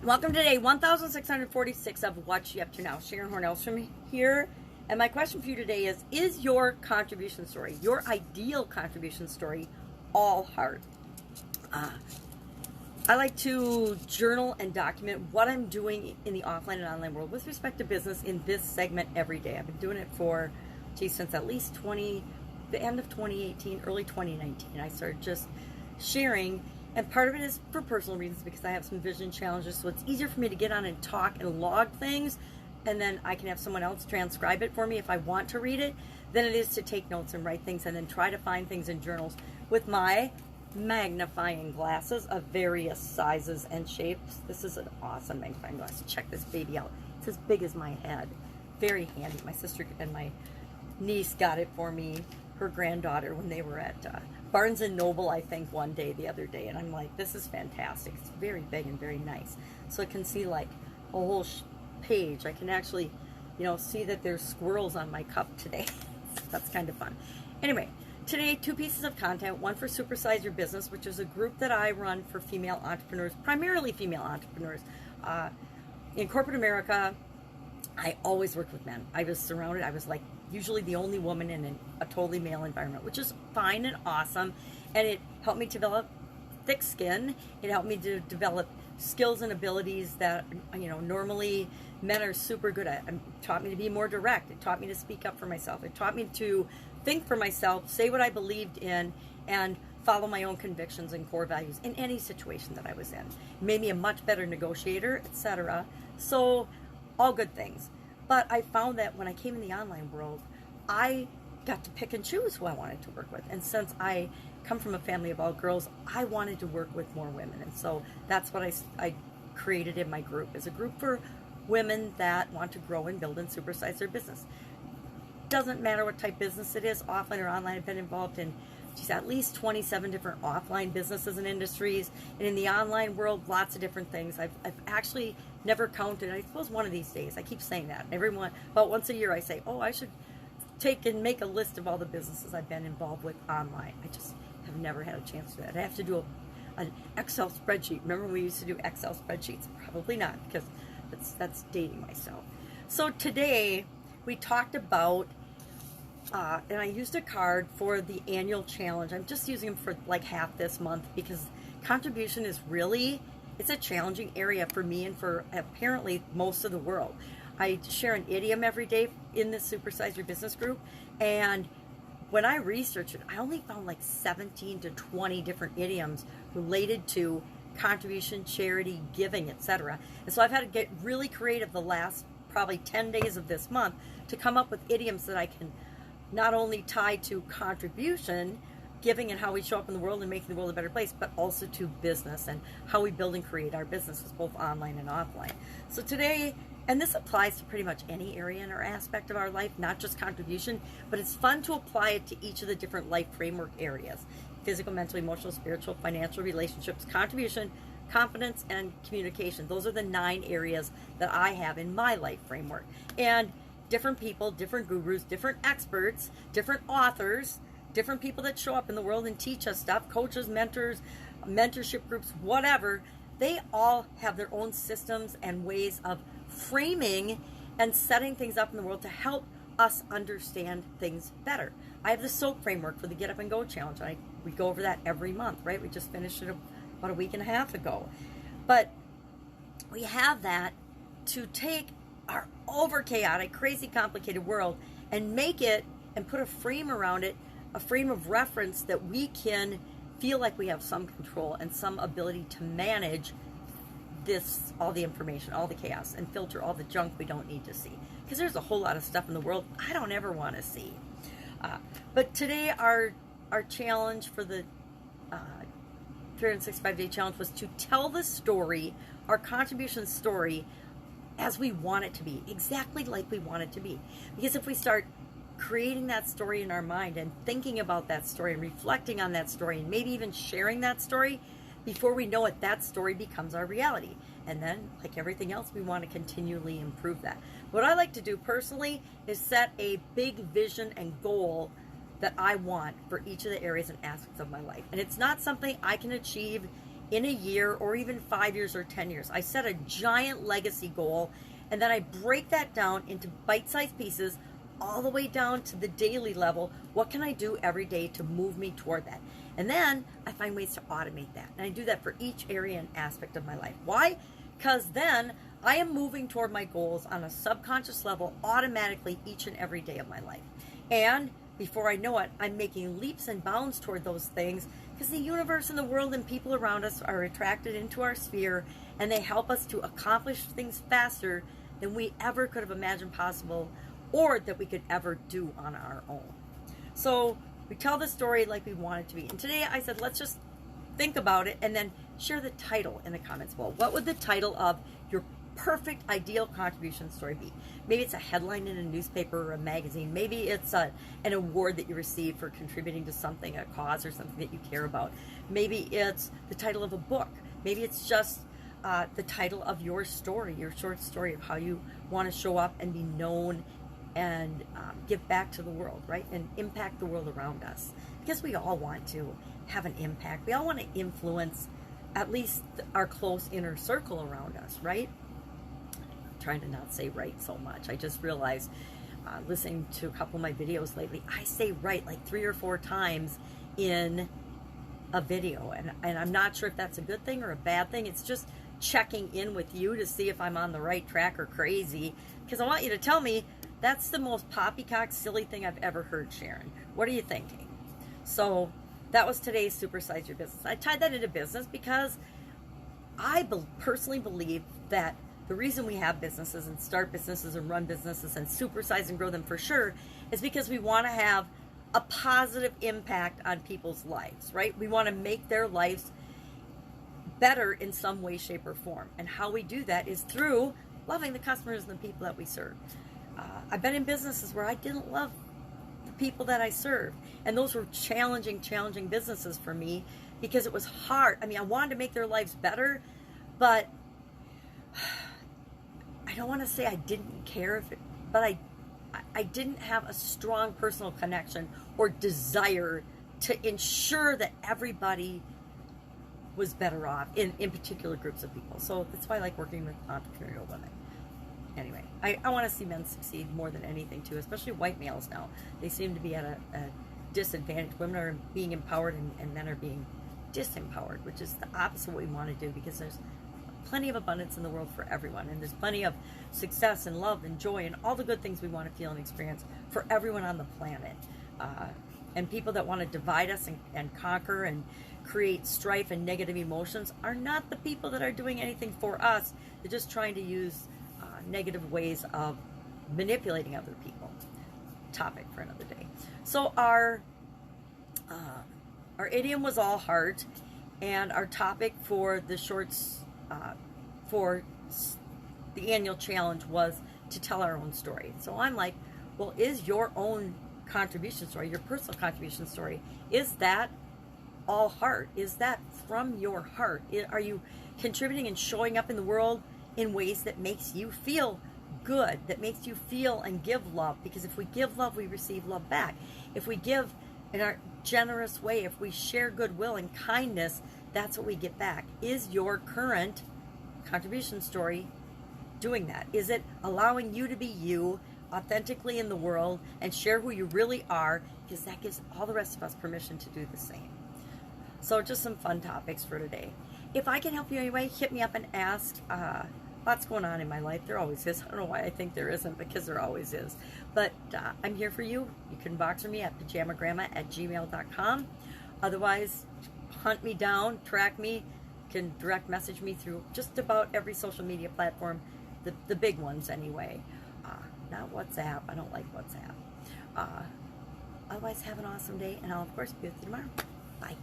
Welcome to day 1646 of What You Up To Now. Sharon Horne-Ellstrom here. And my question for you today is your contribution story, your ideal contribution story, all hard? I like to journal and document what I'm doing in the offline and online world with respect to business in this segment every day. I've been doing it for, since at least the end of 2018, early 2019. I started just sharing. And part of it is for personal reasons because I have some vision challenges. So it's easier for me to get on and talk and log things. And then I can have someone else transcribe it for me if I want to read it. Than it is to take notes and write things and then try to find things in journals with my magnifying glasses of various sizes and shapes. This is an awesome magnifying glass. Check this baby out. It's as big as my head. Very handy. My sister and my niece got it for me, her granddaughter, when they were at Barnes & Noble, I think, the other day. And I'm like, this is fantastic. It's very big and very nice. So I can see like a whole page. I can actually, see that there's squirrels on my cup today. That's kind of fun. Anyway, today, 2 pieces of content. One for Supersize Your Business, which is a group that I run for female entrepreneurs, primarily female entrepreneurs. In corporate America, I always worked with men. I was like usually the only woman in a totally male environment, which is fine and awesome. And it helped me develop thick skin. It helped me to develop skills and abilities that, normally men are super good at. It taught me to be more direct. It taught me to speak up for myself. It taught me to think for myself, say what I believed in, and follow my own convictions and core values in any situation that I was in. It made me a much better negotiator, etc. So, all good things. But I found that when I came in the online world, I got to pick and choose who I wanted to work with. And since I come from a family of all girls, I wanted to work with more women. And so that's what I created in my group, is a group for women that want to grow and build and supersize their business. Doesn't matter what type business it is, offline or online. I've been involved in at least 27 different offline businesses and industries. And in the online world, lots of different things. I've actually never counted. I suppose one of these days, I keep saying that. About once a year, I say, I should take and make a list of all the businesses I've been involved with online. I just have never had a chance to do that. I have to do an Excel spreadsheet. Remember we used to do Excel spreadsheets? Probably not, because that's dating myself. So today, we talked about and I used a card for the annual challenge. I'm just using them for like half this month because contribution is it's a challenging area for me and for apparently most of the world. I share an idiom every day in this Supersize Your Business group, and when I researched it, I only found like 17 to 20 different idioms related to contribution, charity, giving, etc. And so I've had to get really creative the last probably 10 days of this month to come up with idioms that I can not only tie to contribution, giving, and how we show up in the world and making the world a better place, but also to business and how we build and create our businesses, both online and offline. So today, and this applies to pretty much any area in our aspect of our life, not just contribution, but it's fun to apply it to each of the different life framework areas: physical, mental, emotional, spiritual, financial, relationships, contribution, confidence, and communication. Those are the 9 areas that I have in my life framework. And different people, different gurus, different experts, different authors, different people that show up in the world and teach us stuff, coaches, mentors, mentorship groups, whatever, they all have their own systems and ways of framing and setting things up in the world to help us understand things better. I have the SOAP framework for the Get Up and Go Challenge. We go over that every month, right? We just finished it about a week and a half ago. But we have that to take our over chaotic, crazy, complicated world and make it and put a frame around it, a frame of reference that we can feel like we have some control and some ability to manage all the information, all the chaos, and filter all the junk we don't need to see. Because there's a whole lot of stuff in the world I don't ever want to see. But today our challenge for the 365-day challenge was to tell the story, our contribution story, as we want it to be, exactly like we want it to be. Because if we start creating that story in our mind and thinking about that story and reflecting on that story and maybe even sharing that story, before we know it, that story becomes our reality. And then, like everything else, we want to continually improve that. What I like to do personally is set a big vision and goal that I want for each of the areas and aspects of my life. And it's not something I can achieve in a year or even 5 years or 10 years. I set a giant legacy goal, and then I break that down into bite-sized pieces all the way down to the daily level. What can I do every day to move me toward that? And then I find ways to automate that. And I do that for each area and aspect of my life. Why? Because then I am moving toward my goals on a subconscious level automatically each and every day of my life. And before I know it, I'm making leaps and bounds toward those things, because the universe and the world and people around us are attracted into our sphere, and they help us to accomplish things faster than we ever could have imagined possible, or that we could ever do on our own. So we tell the story like we want it to be. And today I said, let's just think about it and then share the title in the comments below. What would the title of your perfect ideal contribution story be? Maybe it's a headline in a newspaper or a magazine. Maybe it's an award that you receive for contributing to something, a cause or something that you care about. Maybe it's the title of a book. Maybe it's just the title of your story, your short story of how you want to show up and be known and give back to the world, right? And impact the world around us. Because we all want to have an impact. We all want to influence at least our close inner circle around us, right? I'm trying to not say right so much. I just realized, listening to a couple of my videos lately, I say right like 3 or 4 times in a video. And I'm not sure if that's a good thing or a bad thing. It's just checking in with you to see if I'm on the right track or crazy. Because I want you to tell me, that's the most poppycock silly thing I've ever heard, Sharon. What are you thinking? So that was today's Supersize Your Business. I tied that into business because I personally believe that the reason we have businesses and start businesses and run businesses and supersize and grow them for sure is because we want to have a positive impact on people's lives, right? We want to make their lives better in some way, shape, or form. And how we do that is through loving the customers and the people that we serve. I've been in businesses where I didn't love the people that I served. And those were challenging businesses for me because it was hard. I mean, I wanted to make their lives better, but I don't want to say I didn't care if it, but I didn't have a strong personal connection or desire to ensure that everybody was better off in particular groups of people. So that's why I like working with entrepreneurial women. Anyway, I want to see men succeed more than anything too, especially white males now. They seem to be at a disadvantage. Women are being empowered and men are being disempowered, which is the opposite of what we want to do, because there's plenty of abundance in the world for everyone, and there's plenty of success and love and joy and all the good things we want to feel and experience for everyone on the planet. And people that want to divide us and conquer and create strife and negative emotions are not the people that are doing anything for us. They're just trying to use negative ways of manipulating other people. Topic for another day. So our idiom was all heart, and our topic for the shorts for the annual challenge was to tell our own story. So I'm like, well, is your own contribution story, your personal contribution story, is that all heart? Is that from your heart? Are you contributing and showing up in the world in ways that makes you feel good, that makes you feel and give love? Because if we give love, we receive love back. If we give in our generous way, if we share goodwill and kindness, that's what we get back. Is your current contribution story doing that? Is it allowing you to be you authentically in the world and share who you really are? Because that gives all the rest of us permission to do the same. So just some fun topics for today. If I can help you anyway, hit me up and ask. Lots going on in my life. There always is. I don't know why I think there isn't, because there always is. But I'm here for you. You can box me at pajamagrandma@gmail.com. Otherwise, hunt me down, track me. You can direct message me through just about every social media platform, the big ones anyway. Not WhatsApp. I don't like WhatsApp. Otherwise, have an awesome day, and I'll, of course, be with you tomorrow. Bye.